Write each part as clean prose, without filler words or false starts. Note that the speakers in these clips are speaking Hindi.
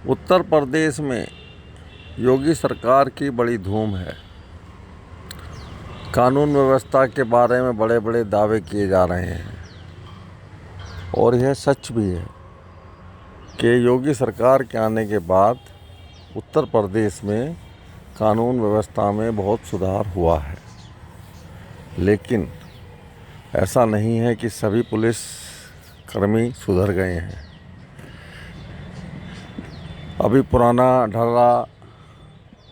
उत्तर प्रदेश में योगी सरकार की बड़ी धूम है। कानून व्यवस्था के बारे में बड़े बड़े दावे किए जा रहे हैं और यह सच भी है कि योगी सरकार के आने के बाद उत्तर प्रदेश में कानून व्यवस्था में बहुत सुधार हुआ है। लेकिन ऐसा नहीं है कि सभी पुलिस कर्मी सुधर गए हैं। अभी पुराना ढर्रा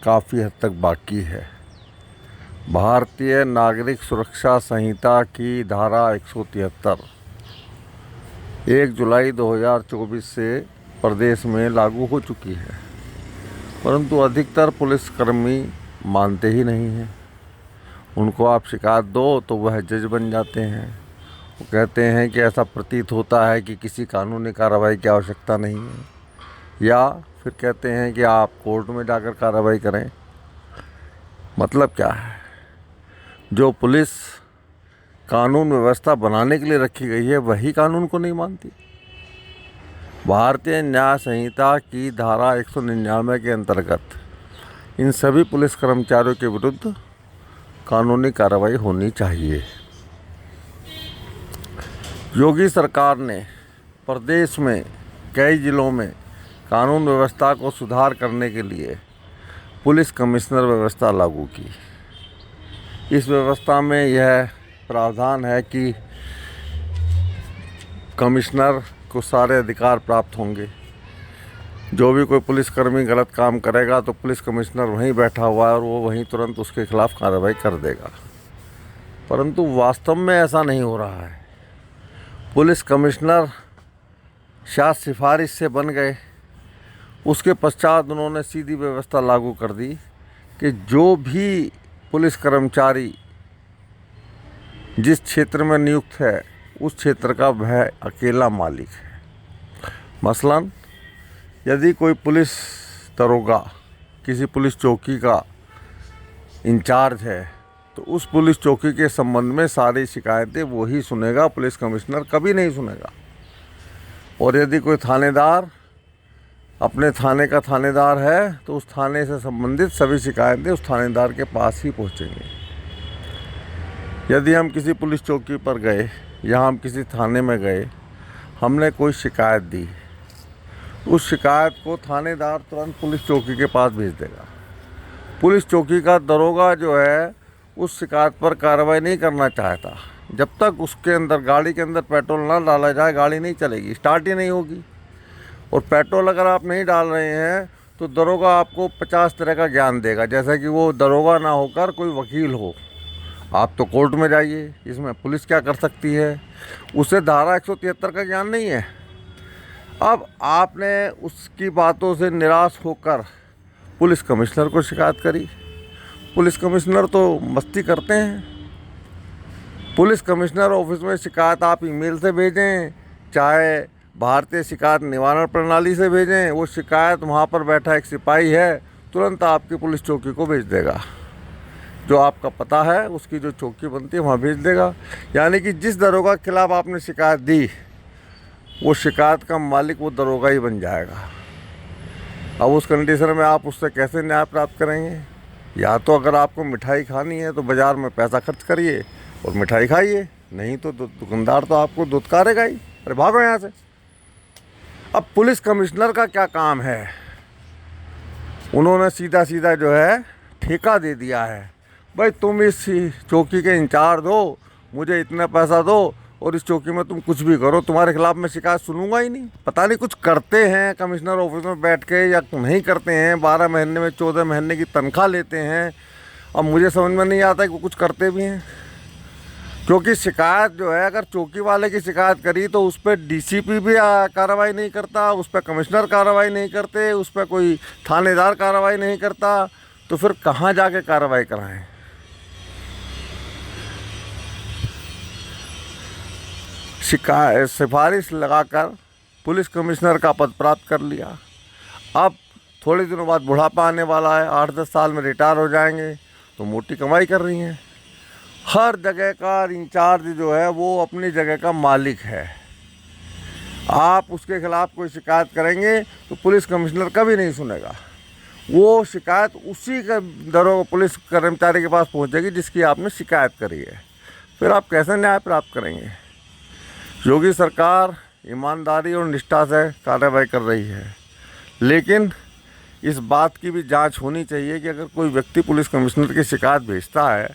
काफ़ी हद तक बाकी है। भारतीय नागरिक सुरक्षा संहिता की धारा 173 1 जुलाई 2024 से प्रदेश में लागू हो चुकी है, परंतु अधिकतर पुलिसकर्मी मानते ही नहीं हैं। उनको आप शिकायत दो तो वह जज बन जाते हैं। वो कहते हैं कि ऐसा प्रतीत होता है कि किसी कानूनी कार्रवाई की आवश्यकता नहीं है, या फिर कहते हैं कि आप कोर्ट में जाकर कार्रवाई करें। मतलब क्या है, जो पुलिस कानून व्यवस्था बनाने के लिए रखी गई है वही कानून को नहीं मानती। भारतीय न्याय संहिता की धारा 199 के अंतर्गत इन सभी पुलिस कर्मचारियों के विरुद्ध कानूनी कार्रवाई होनी चाहिए। योगी सरकार ने प्रदेश में कई जिलों में कानून व्यवस्था को सुधार करने के लिए पुलिस कमिश्नर व्यवस्था लागू की। इस व्यवस्था में यह प्रावधान है कि कमिश्नर को सारे अधिकार प्राप्त होंगे। जो भी कोई पुलिसकर्मी गलत काम करेगा तो पुलिस कमिश्नर वहीं बैठा हुआ है और वो वहीं तुरंत उसके खिलाफ कार्रवाई कर देगा। परंतु वास्तव में ऐसा नहीं हो रहा है। पुलिस कमिश्नर शायद सिफारिश से बन गए, उसके पश्चात उन्होंने सीधी व्यवस्था लागू कर दी कि जो भी पुलिस कर्मचारी जिस क्षेत्र में नियुक्त है उस क्षेत्र का वह अकेला मालिक है। मसलन यदि कोई पुलिस दरोगा किसी पुलिस चौकी का इंचार्ज है तो उस पुलिस चौकी के संबंध में सारी शिकायतें वही सुनेगा, पुलिस कमिश्नर कभी नहीं सुनेगा। और यदि कोई थानेदार अपने थाने का थानेदार है तो उस थाने से संबंधित सभी शिकायतें उस थानेदार के पास ही पहुंचेंगी। यदि हम किसी पुलिस चौकी पर गए या हम किसी थाने में गए, हमने कोई शिकायत दी, उस शिकायत को थानेदार तुरंत पुलिस चौकी के पास भेज देगा। पुलिस चौकी का दरोगा जो है उस शिकायत पर कार्रवाई नहीं करना चाहता। जब तक उसके अंदर गाड़ी के अंदर पेट्रोल ना डाला जाए गाड़ी नहीं चलेगी, स्टार्ट ही नहीं होगी। और पेट्रोल अगर आप नहीं डाल रहे हैं तो दरोगा आपको 50 तरह का ज्ञान देगा, जैसा कि वो दरोगा ना होकर कोई वकील हो। आप तो कोर्ट में जाइए, इसमें पुलिस क्या कर सकती है। उसे धारा 173 का ज्ञान नहीं है। अब आपने उसकी बातों से निराश होकर पुलिस कमिश्नर को शिकायत करी। पुलिस कमिश्नर तो मस्ती करते हैं। पुलिस कमिश्नर ऑफिस में शिकायत आप ईमेल से भेजें, चाहे भारतीय शिकायत निवारण प्रणाली से भेजें, वो शिकायत वहाँ पर बैठा एक सिपाही है तुरंत आपकी पुलिस चौकी को भेज देगा। जो आपका पता है उसकी जो चौकी बनती है वहाँ भेज देगा। यानी कि जिस दरोगा के खिलाफ आपने शिकायत दी वो शिकायत का मालिक वो दरोगा ही बन जाएगा। अब उस कंडीशन में आप उससे कैसे न्याय प्राप्त करेंगे? या तो अगर आपको मिठाई खानी है तो बाज़ार में पैसा खर्च करिए और मिठाई खाइए, नहीं तो दुकानदार तो आपको दुत्कारेगा ही। अरे भागो यहाँ से। अब पुलिस कमिश्नर का क्या काम है? उन्होंने सीधा सीधा जो है ठेका दे दिया है, भाई तुम इस चौकी के इंचार्ज हो, मुझे इतना पैसा दो और इस चौकी में तुम कुछ भी करो, तुम्हारे खिलाफ मैं शिकायत सुनूंगा ही नहीं। पता नहीं कुछ करते हैं कमिश्नर ऑफिस में बैठ के या नहीं करते हैं। 12 महीने में 14 महीने की तनख्वाह लेते हैं। अब मुझे समझ में नहीं आता कि वो कुछ करते भी हैं। क्योंकि शिकायत जो है अगर चौकी वाले की शिकायत करी तो उस पर डीसीपी भी कार्रवाई नहीं करता, उस पर कमिश्नर कार्रवाई नहीं करते, उस पर कोई थानेदार कार्रवाई नहीं करता, तो फिर कहाँ जाके कार्रवाई कराएं? सिफारिश लगाकर पुलिस कमिश्नर का पद प्राप्त कर लिया। अब थोड़े दिनों बाद बुढ़ापा आने वाला है, 8-10 साल में रिटायर हो जाएंगे तो मोटी कमाई कर रही हैं। हर जगह का इंचार्ज जो है वो अपनी जगह का मालिक है। आप उसके खिलाफ कोई शिकायत करेंगे तो पुलिस कमिश्नर कभी नहीं सुनेगा। वो शिकायत उसी के दरों पुलिस कर्मचारी के पास पहुंचेगी जिसकी आपने शिकायत करी है। फिर आप कैसे न्याय प्राप्त करेंगे? योगी सरकार ईमानदारी और निष्ठा से कार्रवाई कर रही है, लेकिन इस बात की भी जांच होनी चाहिए कि अगर कोई व्यक्ति पुलिस कमिश्नर की शिकायत भेजता है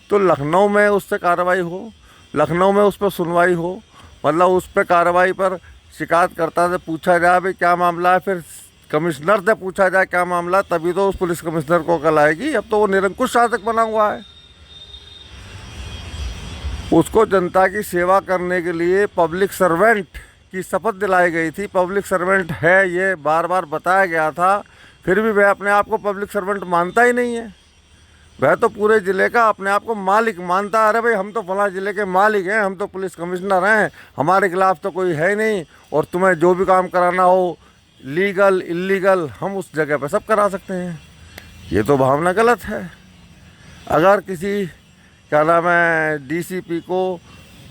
तो लखनऊ में उससे कार्रवाई हो, लखनऊ में उस पर सुनवाई हो, मतलब उस पर कार्रवाई पर शिकायतकर्ता से पूछा जाए भाई क्या मामला है, फिर कमिश्नर से पूछा जाए क्या मामला, तभी तो उस पुलिस कमिश्नर को अकल आएगी। अब तो वो निरंकुश शासक बना हुआ है। उसको जनता की सेवा करने के लिए पब्लिक सर्वेंट की शपथ दिलाई गई थी। पब्लिक सर्वेंट है ये बार बार बताया गया था, फिर भी वह अपने आप को पब्लिक सर्वेंट मानता ही नहीं है। वह तो पूरे ज़िले का अपने आप को मालिक मानता है। अरे भाई हम तो फला ज़िले के मालिक हैं, हम तो पुलिस कमिश्नर हैं, हमारे खिलाफ तो कोई है नहीं, और तुम्हें जो भी काम कराना हो लीगल इलीगल हम उस जगह पर सब करा सकते हैं। ये तो भावना गलत है। अगर किसी क्या नाम है डीसीपी को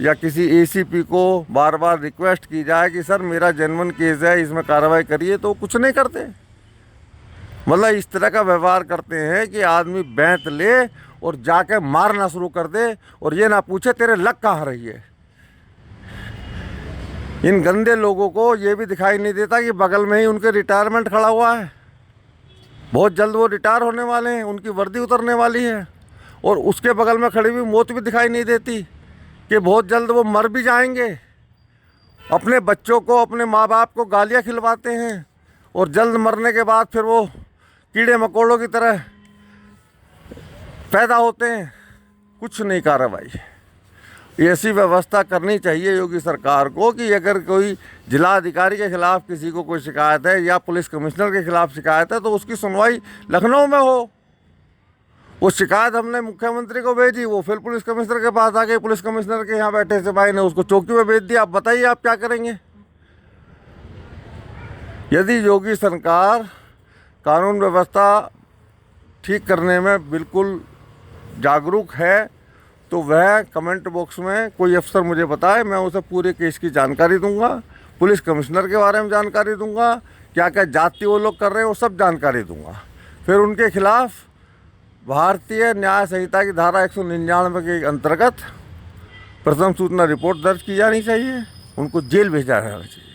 या किसी एसीपी को बार बार रिक्वेस्ट की जाए कि सर मेरा जेन्युइन केस है, इसमें कार्रवाई करिए, तो कुछ नहीं करते। मतलब इस तरह का व्यवहार करते हैं कि आदमी बैंत ले और जाके मारना शुरू कर दे और ये ना पूछे तेरे लग कहाँ रही है। इन गंदे लोगों को ये भी दिखाई नहीं देता कि बगल में ही उनके रिटायरमेंट खड़ा हुआ है। बहुत जल्द वो रिटायर होने वाले हैं, उनकी वर्दी उतरने वाली है, और उसके बगल में खड़ी हुई मौत भी दिखाई नहीं देती कि बहुत जल्द वो मर भी जाएंगे। अपने बच्चों को, अपने माँ बाप को गालियाँ खिलवाते हैं और जल्द मरने के बाद फिर वो कीड़े मकोड़ों की तरह पैदा होते हैं। कुछ नहीं कार्रवाई। ऐसी व्यवस्था करनी चाहिए योगी सरकार को कि अगर कोई जिलाधिकारी के खिलाफ किसी को कोई शिकायत है या पुलिस कमिश्नर के खिलाफ शिकायत है तो उसकी सुनवाई लखनऊ में हो। वो शिकायत हमने मुख्यमंत्री को भेजी, वो फिर पुलिस कमिश्नर के पास आ गई, पुलिस कमिश्नर के यहाँ बैठे सिपाही ने उसको चौकी में भेज दिया। आप बताइए आप क्या करेंगे? यदि योगी सरकार कानून व्यवस्था ठीक करने में बिल्कुल जागरूक है तो वह कमेंट बॉक्स में कोई अफसर मुझे बताए, मैं उसे पूरे केस की जानकारी दूंगा, पुलिस कमिश्नर के बारे में जानकारी दूंगा, क्या क्या जाति वो लोग कर रहे हैं वो सब जानकारी दूंगा। फिर उनके खिलाफ भारतीय न्याय संहिता की धारा 199 के अंतर्गत प्रथम सूचना रिपोर्ट दर्ज की जानी चाहिए, उनको जेल भेजा जाना चाहिए।